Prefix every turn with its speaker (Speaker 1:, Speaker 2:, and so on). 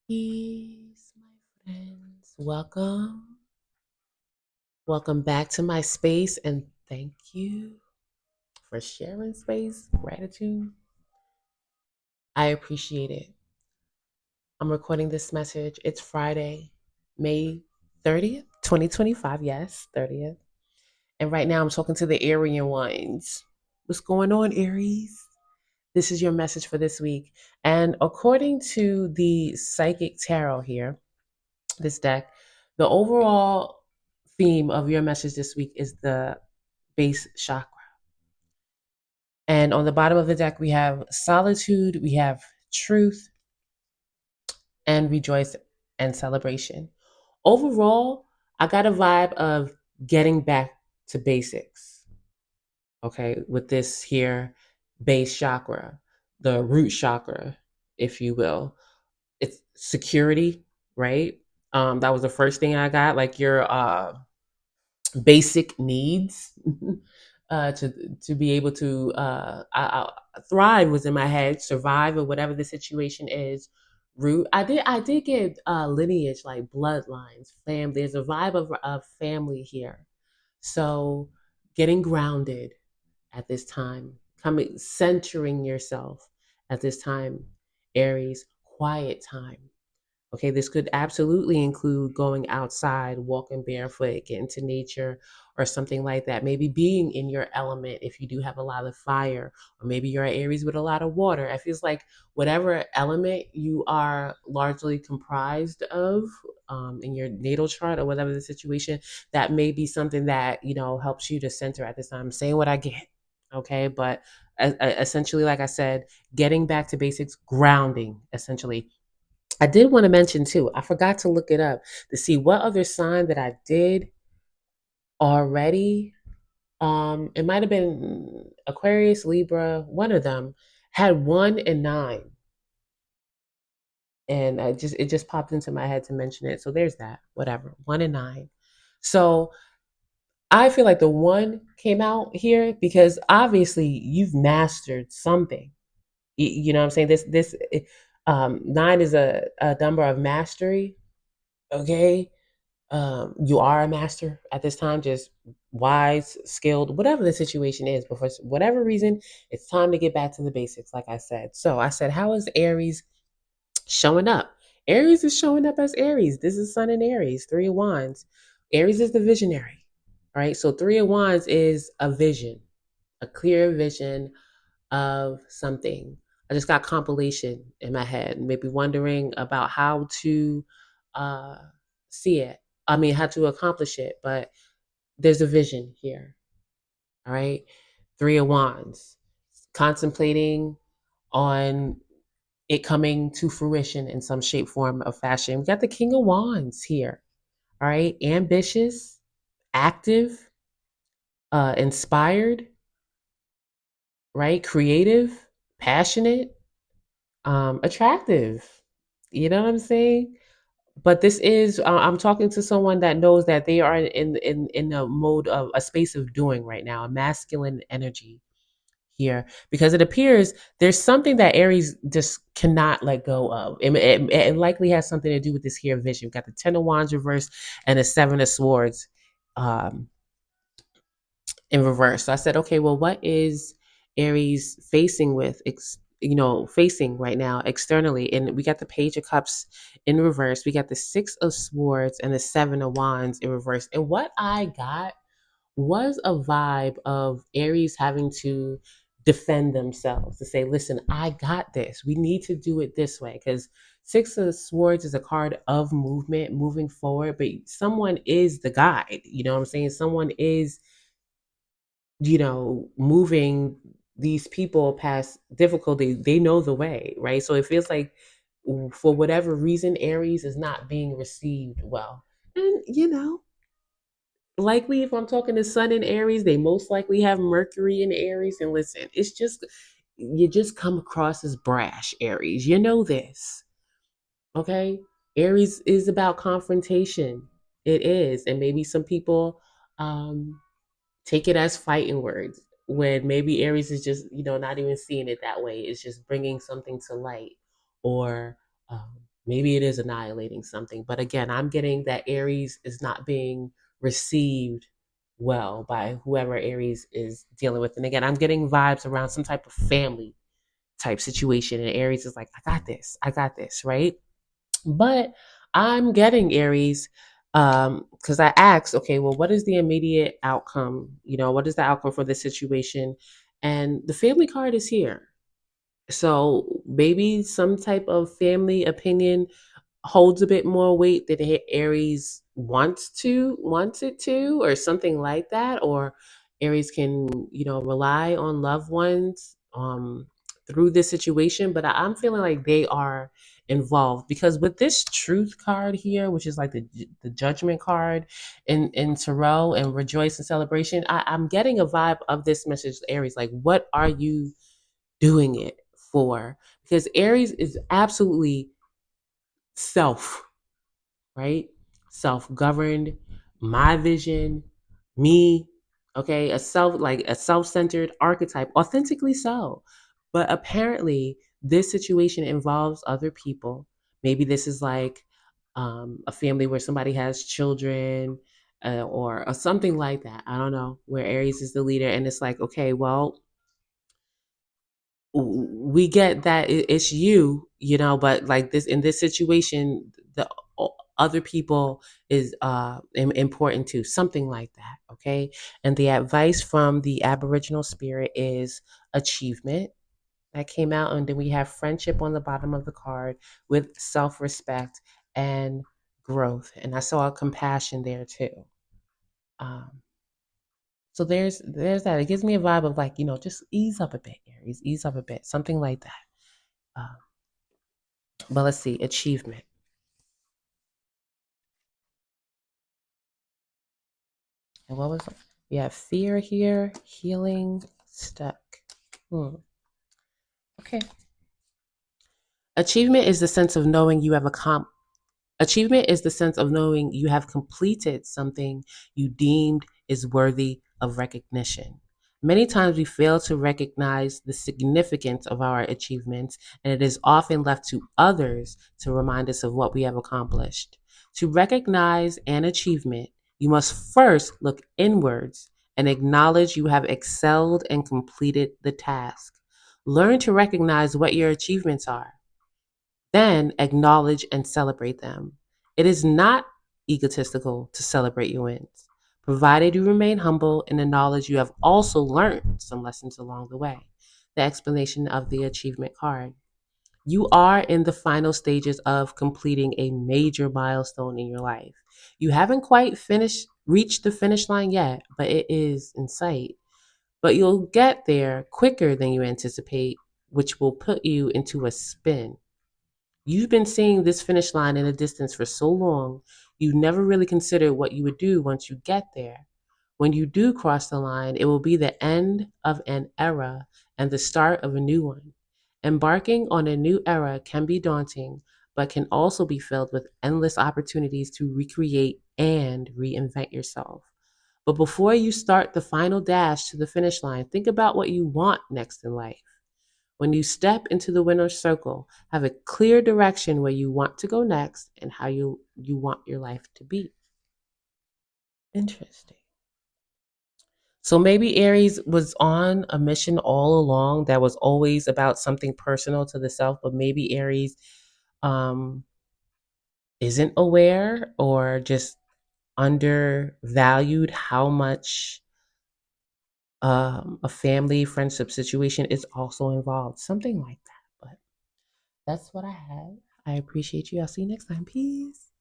Speaker 1: Peace, my friends. Welcome. Welcome back to my space and thank you for sharing space. Gratitude. I appreciate it. I'm recording this message. It's Friday, May 30th, 2025. Yes, 30th. And right now I'm talking to the Aryan ones. What's going on, Aries? This is your message for this week. And according to the Psychic Tarot here, this deck, the overall theme of your message this week is the base chakra. And on the bottom of the deck, we have solitude, we have truth, and rejoice and celebration. Overall, I got a vibe of getting back to basics, okay, with this here base chakra, the root chakra, if you will. It's security, right? That was the first thing I got, like your basic needs to be able to thrive was in my head, survive or whatever the situation is. Root. I did get lineage, like bloodlines, fam. There's a vibe of family here. So getting grounded at this time, coming centering yourself at this time, Aries, quiet time. Okay, this could absolutely include going outside, walking barefoot, getting to nature, or something like that. Maybe being in your element if you do have a lot of fire, or maybe you're an Aries with a lot of water. It feels like whatever element you are largely comprised of in your natal chart, or whatever the situation, that may be something that helps you to center at this time. I'm saying what I get, okay, but essentially, like I said, getting back to basics, grounding, essentially. I did want to mention too, I forgot to look it up to see what other sign that I did already. It might have been Aquarius, Libra, one of them had 1 and 9. And it just popped into my head to mention it. So there's that. Whatever. 1 and 9. So I feel like the one came out here because obviously you've mastered something. You know what I'm saying? This 9 is a number of mastery. Okay, you are a master at this time, just wise, skilled, whatever the situation is. But for whatever reason, it's time to get back to the basics, like I said. So I said, how is Aries showing up? Aries is showing up as Aries. This is Sun in Aries, 3 of Wands. Aries is the visionary, right? So 3 of Wands is a vision, a clear vision of something. I just got compilation in my head, maybe wondering about how to uh, see it. I mean, how to accomplish it, but there's a vision here. All right. 3 of Wands, contemplating on it coming to fruition in some shape, form, of fashion. We got the King of Wands here. All right. Ambitious, active, inspired, right? Creative, passionate, attractive. You know what I'm saying? But this is I'm talking to someone that knows that they are in a mode of a space of doing right now, a masculine energy here, because it appears there's something that Aries just cannot let go of. It likely has something to do with this here vision. We've got the 10 of Wands reversed and the 7 of Swords um, in reverse. So I said, okay, well, what is Aries facing facing right now externally? And we got the Page of Cups in reverse. We got the 6 of Swords and the 7 of Wands in reverse. And what I got was a vibe of Aries having to defend themselves, to say, listen, I got this. We need to do it this way. Because 6 of Swords is a card of movement, moving forward, but someone is the guide. You know what I'm saying? Someone is moving these people past difficulty. They know the way, right? So it feels like for whatever reason, Aries is not being received well. And, likely if I'm talking to Sun in Aries, they most likely have Mercury in Aries. And listen, it's just, you just come across as brash, Aries. You know this, okay? Aries is about confrontation. It is. And maybe some people, take it as fighting words when maybe Aries is just, not even seeing it that way. It's just bringing something to light or Maybe it is annihilating something. But again, I'm getting that Aries is not being received well by whoever Aries is dealing with. And again, I'm getting vibes around some type of family type situation. And Aries is like, I got this, right? But I'm getting Aries because I asked, okay, well, what is the immediate outcome? What is the outcome for this situation? And the family card is here. So maybe some type of family opinion holds a bit more weight than Aries wants it to, or something like that. Or Aries can, rely on loved ones through this situation. But I'm feeling like they are involved because with this truth card here, which is like the judgment card in tarot and rejoice and celebration, I'm getting a vibe of this message, Aries. Like, what are you doing it for? Because Aries is absolutely self, right? Self governed, my vision, me, okay? A self centered archetype, authentically so. But apparently, this situation involves other people. Maybe this is like a family where somebody has children or something like that. I don't know, where Aries is the leader. And it's like, okay, well, we get that it's you, but like this in this situation, the other people is important too, something like that. Okay, and the advice from the Aboriginal spirit is achievement that came out, and then we have friendship on the bottom of the card with self-respect and growth, and I saw a compassion there too. um, so there's that. It gives me a vibe of like, just ease up a bit, Aries, ease up a bit, something like that. Um, but let's see, achievement. And what was it? We have fear here, healing, stuck. Okay. Achievement is the sense of knowing you have Achievement is the sense of knowing you have completed something you deemed is worthy of recognition. Many times we fail to recognize the significance of our achievements, and it is often left to others to remind us of what we have accomplished. To recognize an achievement, you must first look inwards and acknowledge you have excelled and completed the task. Learn to recognize what your achievements are, then acknowledge and celebrate them. It is not egotistical to celebrate your wins, provided you remain humble and acknowledge you have also learned some lessons along the way. The explanation of the achievement card. You are in the final stages of completing a major milestone in your life. You haven't quite reached the finish line yet, but it is in sight. But you'll get there quicker than you anticipate, which will put you into a spin. You've been seeing this finish line in the distance for so long, you never really considered what you would do once you get there. When you do cross the line, it will be the end of an era and the start of a new one. Embarking on a new era can be daunting, but can also be filled with endless opportunities to recreate and reinvent yourself. But before you start the final dash to the finish line, think about what you want next in life. When you step into the winner's circle, have a clear direction where you want to go next and how you want your life to be. Interesting. So maybe Aries was on a mission all along that was always about something personal to the self, but maybe Aries um, isn't aware or just undervalued how much a family friendship situation is also involved. Something like that. But that's what I have. I appreciate you. I'll see you next time. Peace.